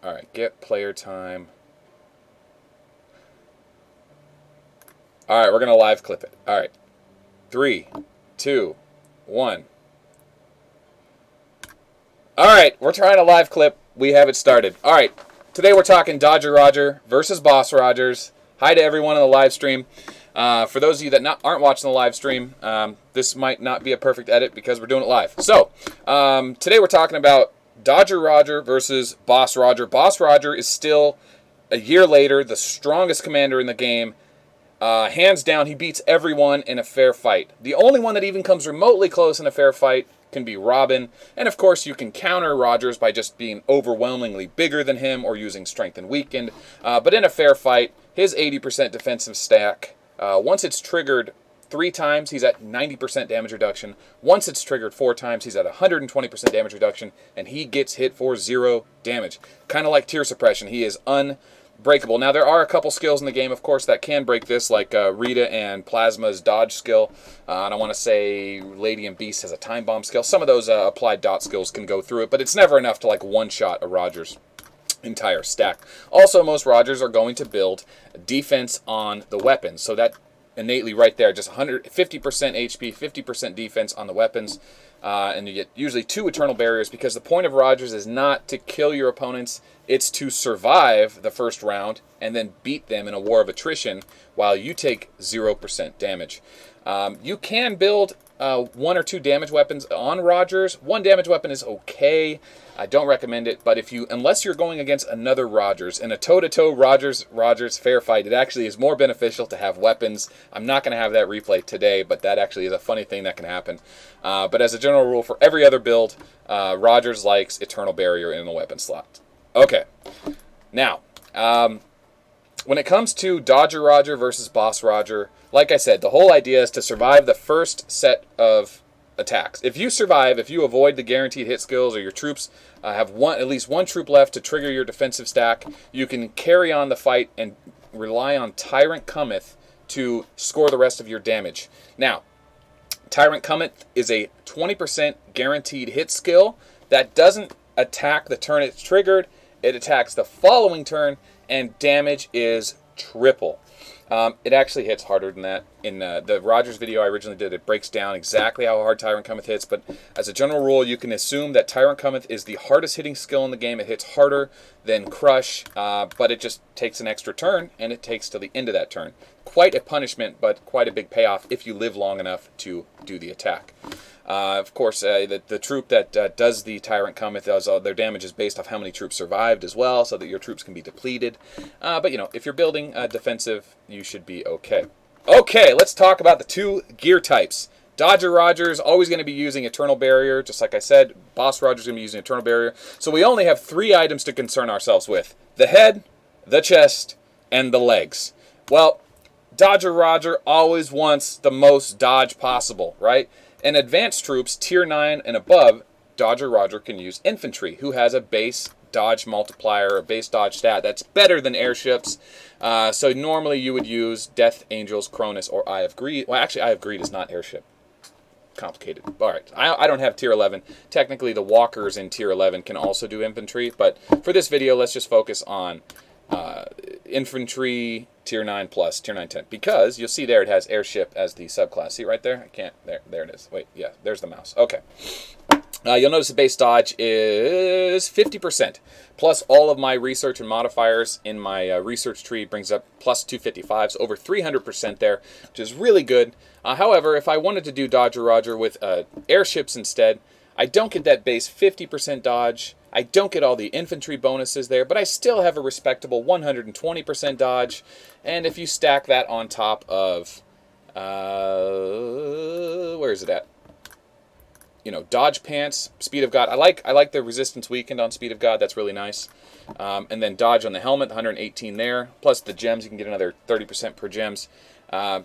All right, get player time. All right, we're going to live clip it. All right. 3, 2, 1. All right, we're trying to live clip. We have it started. All right, today we're talking Dodger Roger versus Boss Rogers. Hi to everyone on the live stream. For those of you that aren't watching the live stream, this might not be a perfect edit because we're doing it live. So, today we're talking about Dodger Roger versus Boss Roger. Boss Roger is still, a year later, the strongest commander in the game. Hands down, he beats everyone in a fair fight. The only one that even comes remotely close in a fair fight can be Robin. And of course, you can counter Rogers by just being overwhelmingly bigger than him or using Strength and Weakened. But in a fair fight, his 80% defensive stack, once it's triggered 3 times, he's at 90% damage reduction. Once it's triggered 4 times, he's at 120% damage reduction. And he gets hit for 0 damage. Kind of like Tear Suppression. He is unbreakable. Now, there are a couple skills in the game, of course, that can break this, like Rita and Plasma's dodge skill. And I want to say Lady and Beast has a time bomb skill. Some of those applied dot skills can go through it, but it's never enough to like one-shot a Rogers entire stack. Also, most Rogers are going to build defense on the weapons, so that innately right there, just 50% HP, 50% defense on the weapons. And you get usually 2 Eternal Barriers because the point of Rogers is not to kill your opponents, it's to survive the first round and then beat them in a war of attrition while you take 0% damage. You can build 1 or 2 damage weapons on Rogers. 1 damage weapon is okay. I don't recommend it, but unless you're going against another Rogers, in a toe-to-toe Rogers fair fight, it actually is more beneficial to have weapons. I'm not going to have that replay today, but that actually is a funny thing that can happen. But as a general rule, for every other build, Rogers likes Eternal Barrier in the weapon slot. Okay, now, when it comes to Dodger Roger versus Boss Roger, like I said, the whole idea is to survive the first set of attacks. If you survive, if you avoid the guaranteed hit skills, or your troops have at least one troop left to trigger your defensive stack, you can carry on the fight and rely on Tyrant Cometh to score the rest of your damage. Now, Tyrant Cometh is a 20% guaranteed hit skill that doesn't attack the turn it's triggered. It attacks the following turn, and damage is triple. It actually hits harder than that. In the Rogers video I originally did, it breaks down exactly how hard Tyrant Cometh hits, but as a general rule, you can assume that Tyrant Cometh is the hardest hitting skill in the game. It hits harder than Crush, but it just takes an extra turn, and it takes to the end of that turn. Quite a punishment, but quite a big payoff if you live long enough to do the attack. Of course, the troop that does the Tyrant Cometh, their damage is based off how many troops survived as well, so that your troops can be depleted. But, if you're building defensive, you should be okay. Okay, let's talk about the 2 gear types. Dodger Roger is always going to be using Eternal Barrier, just like I said. Boss Roger is going to be using Eternal Barrier. So we only have 3 items to concern ourselves with: the head, the chest, and the legs. Well, Dodger Roger always wants the most dodge possible, right? In advanced troops, tier 9 and above, Dodger Roger can use infantry, who has a base dodge multiplier, a base dodge stat that's better than airships. So normally you would use Death Angels, Cronus, or Eye of Greed. Well, actually, Eye of Greed is not airship. Complicated. All right, I don't have tier 11. Technically, the walkers in tier 11 can also do infantry, but for this video, let's just focus on infantry tier 9 plus tier 9 10, because you'll see there it has airship as the subclass. See right there? I can't. There it is. Wait, yeah, there's the mouse. Okay. You'll notice the base dodge is 50%, plus all of my research and modifiers in my research tree brings up plus 255, so over 300% there, which is really good. However, if I wanted to do Dodger Roger with airships instead, I don't get that base 50% dodge. I don't get all the infantry bonuses there, but I still have a respectable 120% dodge. And if you stack that on top of, where is it at? Dodge pants, Speed of God. I like the resistance weakened on Speed of God. That's really nice. And then dodge on the helmet, 118 there. Plus the gems, you can get another 30% per gems.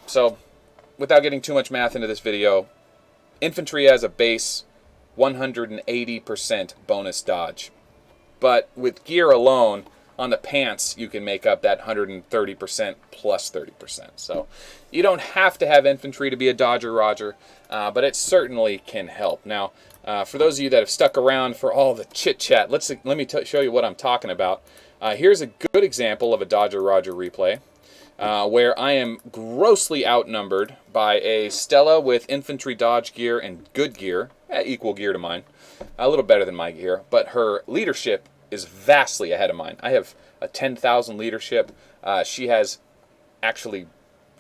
So without getting too much math into this video, infantry as a base, 180% bonus dodge. But with gear alone, on the pants, you can make up that 130% plus 30%. So you don't have to have infantry to be a Dodger Roger, but it certainly can help. Now, For those of you that have stuck around for all the chit-chat, let me show you what I'm talking about. Here's a good example of a Dodger Roger replay where I am grossly outnumbered by a Stella with infantry dodge gear and good gear, equal gear to mine, a little better than my gear, but her leadership is vastly ahead of mine. I have a 10,000 leadership. She has actually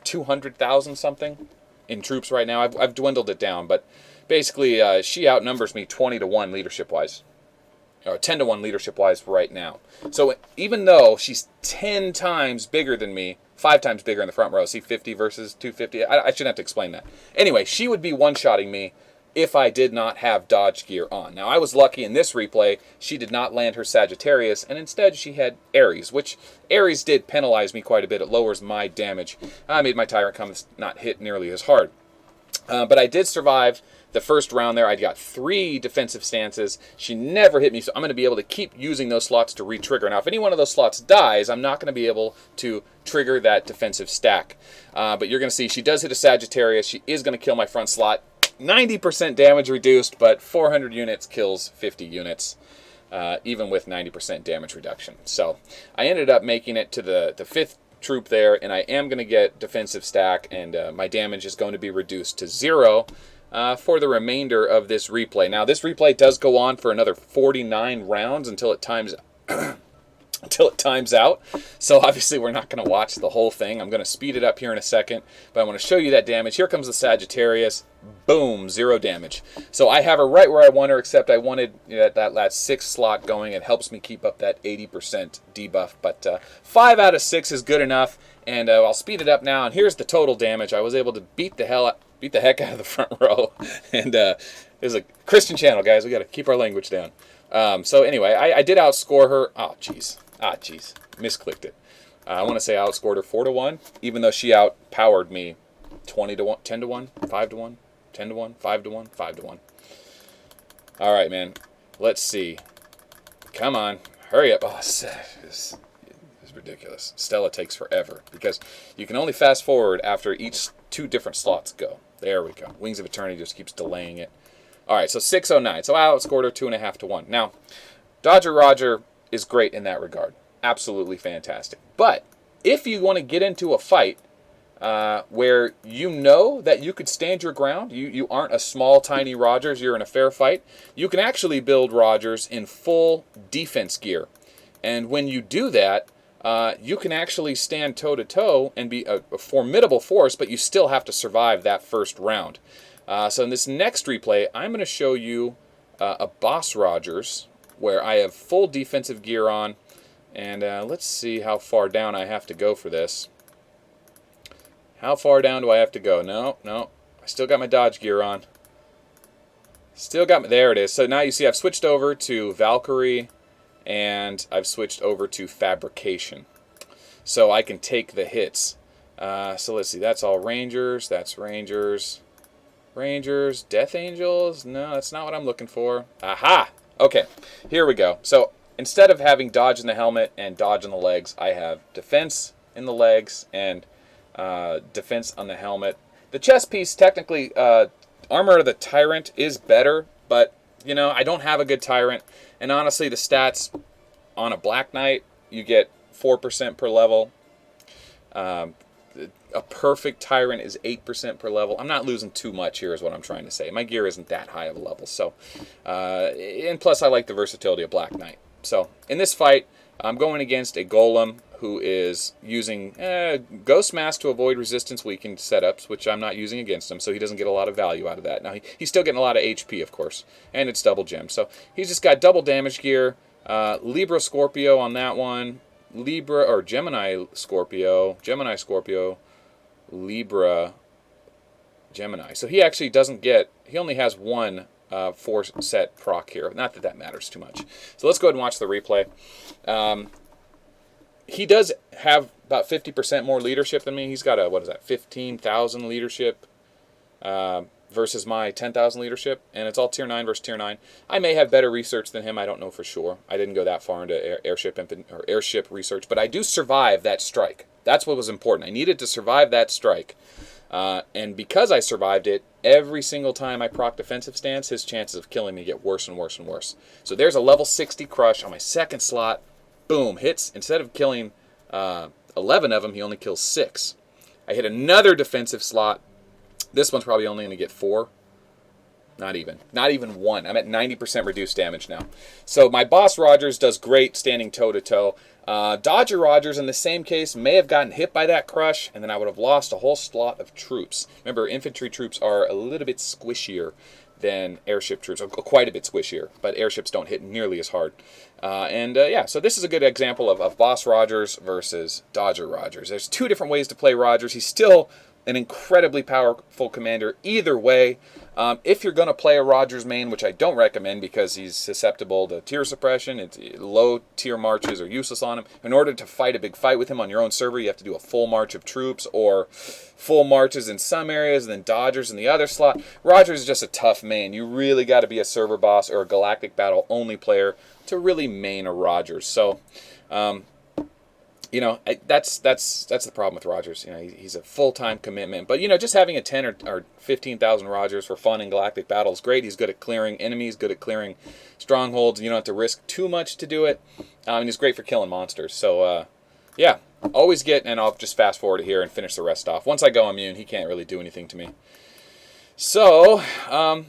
200,000 something in troops right now. I've dwindled it down, but basically she outnumbers me 20 to 1 leadership-wise, or 10 to 1 leadership-wise right now. So even though she's 10 times bigger than me, 5 times bigger in the front row, see 50 versus 250, I shouldn't have to explain that. Anyway, she would be one-shotting me if I did not have dodge gear on. Now, I was lucky in this replay. She did not land her Sagittarius, and instead she had Aries, which Aries did penalize me quite a bit. It lowers my damage. I made my Tyrant Compass not hit nearly as hard. But I did survive the first round there. I got 3 defensive stances. She never hit me, so I'm going to be able to keep using those slots to re-trigger. Now, if any one of those slots dies, I'm not going to be able to trigger that defensive stack. But you're going to see she does hit a Sagittarius. She is going to kill my front slot. 90% damage reduced, but 400 units kills 50 units, even with 90% damage reduction. So I ended up making it to the 5th troop there, and I am going to get defensive stack, and my damage is going to be reduced to 0 for the remainder of this replay. Now, this replay does go on for another 49 rounds until it times out. So obviously we're not going to watch the whole thing. I'm going to speed it up here in a second, but I want to show you that damage. Here comes the Sagittarius. Boom, 0 damage. So I have her right where I want her, except I wanted that 6th slot going. It helps me keep up that 80% debuff, but 5 out of 6 is good enough, and I'll speed it up now, and here's the total damage. I was able to beat the heck out of the front row, and it was a Christian channel, guys. We got to keep our language down. So anyway, I did outscore her. Oh, jeez. Misclicked it. I want to say I outscored her 4 to 1, even though she outpowered me 20 to 1, 10 to 1, 5 to 1, 10 to 1, 5 to 1, 5 to 1. All right, man. Let's see. Come on. Hurry up. Oh, this is ridiculous. Stella takes forever because you can only fast forward after each 2 different slots go. There we go. Wings of Eternity just keeps delaying it. All right, so 609. So I outscored her 2.5 to 1. Now, Dodger Roger is great in that regard. Absolutely fantastic. But if you want to get into a fight where you know that you could stand your ground, you aren't a small, tiny Rogers, you're in a fair fight, you can actually build Rogers in full defense gear. And when you do that, you can actually stand toe-to-toe and be a formidable force, but you still have to survive that first round. So in this next replay, I'm going to show you a Boss Rogers where I have full defensive gear on, and let's see how far down I have to go for this. How far down do I have to go? No, I still got my dodge gear on. There it is. So now you see I've switched over to Valkyrie, and I've switched over to Fabrication. So I can take the hits. So let's see, that's all Rangers, that's Rangers. Rangers, Death Angels? No, that's not what I'm looking for. Aha! Okay, here we go. So instead of having dodge in the helmet and dodge in the legs, I have defense in the legs and defense on the helmet. The chest piece, technically, Armor of the Tyrant is better, but, you know, I don't have a good Tyrant. And honestly, the stats on a Black Knight, you get 4% per level. A perfect Tyrant is 8% per level. I'm not losing too much here is what I'm trying to say. My gear isn't that high of a level. So, and plus I like the versatility of Black Knight. So in this fight, I'm going against a Golem who is using Ghost Mask to avoid resistance weakened setups, which I'm not using against him, so he doesn't get a lot of value out of that. Now, he's still getting a lot of HP, of course, and it's double gem. So he's just got double damage gear, Libra Scorpio on that one, Libra, or Gemini Scorpio, Libra, Gemini. So he actually doesn't get, he only has one 4-set proc here. Not that that matters too much. So let's go ahead and watch the replay. He does have about 50% more leadership than me. He's got a, 15,000 leadership versus my 10,000 leadership. And it's all tier 9 versus tier 9. I may have better research than him. I don't know for sure. I didn't go that far into airship research. But I do survive that strike. That's what was important. I needed to survive that strike. And because I survived it, every single time I proc defensive stance, his chances of killing me get worse and worse and worse. So there's a level 60 crush on my second slot. Boom, hits. Instead of killing 11 of them, he only kills 6. I hit another defensive slot. This one's probably only going to get 4. Not even 1. I'm at 90% reduced damage now. So my Boss Rogers does great standing toe-to-toe. Dodger Rogers, in the same case, may have gotten hit by that crush, and then I would have lost a whole slot of troops. Remember, infantry troops are a little bit squishier than airship troops, quite a bit squishier, but airships don't hit nearly as hard. Yeah, so this is a good example of Boss Rogers versus Dodger Rogers. There's 2 different ways to play Rogers. He's still an incredibly powerful commander either way. If you're going to play a Rogers main, which I don't recommend because he's susceptible to tier suppression, low tier marches are useless on him. In order to fight a big fight with him on your own server, you have to do a full march of troops or full marches in some areas and then Dodgers in the other slot. Rogers is just a tough main. You really got to be a server boss or a Galactic Battle only player to really main a Rogers. So, that's the problem with Rogers. He's a full-time commitment. But, just having a 10 or 15,000 Rogers for fun in Galactic Battle is great. He's good at clearing enemies, good at clearing strongholds. You don't have to risk too much to do it. And he's great for killing monsters. So, yeah, always and I'll just fast forward here and finish the rest off. Once I go immune, he can't really do anything to me. So, I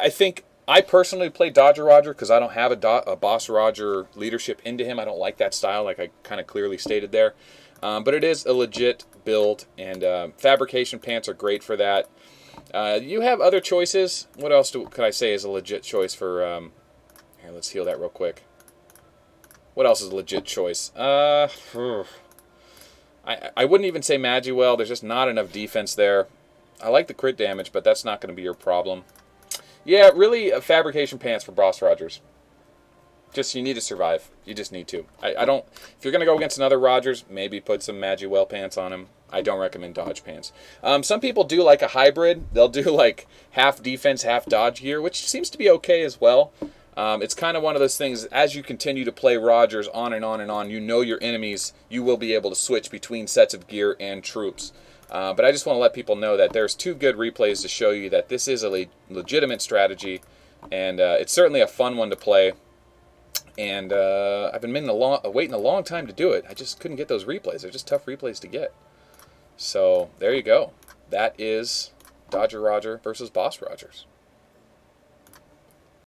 think I personally play Dodger Roger because I don't have a Boss Roger leadership into him. I don't like that style, like I kind of clearly stated there. But it is a legit build, and fabrication pants are great for that. You have other choices. What else could I say is a legit choice for... here, let's heal that real quick. What else is a legit choice? I wouldn't even say Magiwell. There's just not enough defense there. I like the crit damage, but that's not going to be your problem. Yeah, really, fabrication pants for Boss Rogers. Just, you need to survive. You just need to. I don't... If you're going to go against another Rogers, maybe put some Magiwell pants on him. I don't recommend dodge pants. Some people do like a hybrid. They'll do like half defense, half dodge gear, which seems to be okay as well. It's kind of one of those things, as you continue to play Rogers on and on and on, you know your enemies, you will be able to switch between sets of gear and troops. But I just want to let people know that there's 2 good replays to show you that this is a legitimate strategy, and it's certainly a fun one to play. And I've been waiting a long time to do it. I just couldn't get those replays. They're just tough replays to get. So there you go. That is Dodger Roger versus Boss Rogers.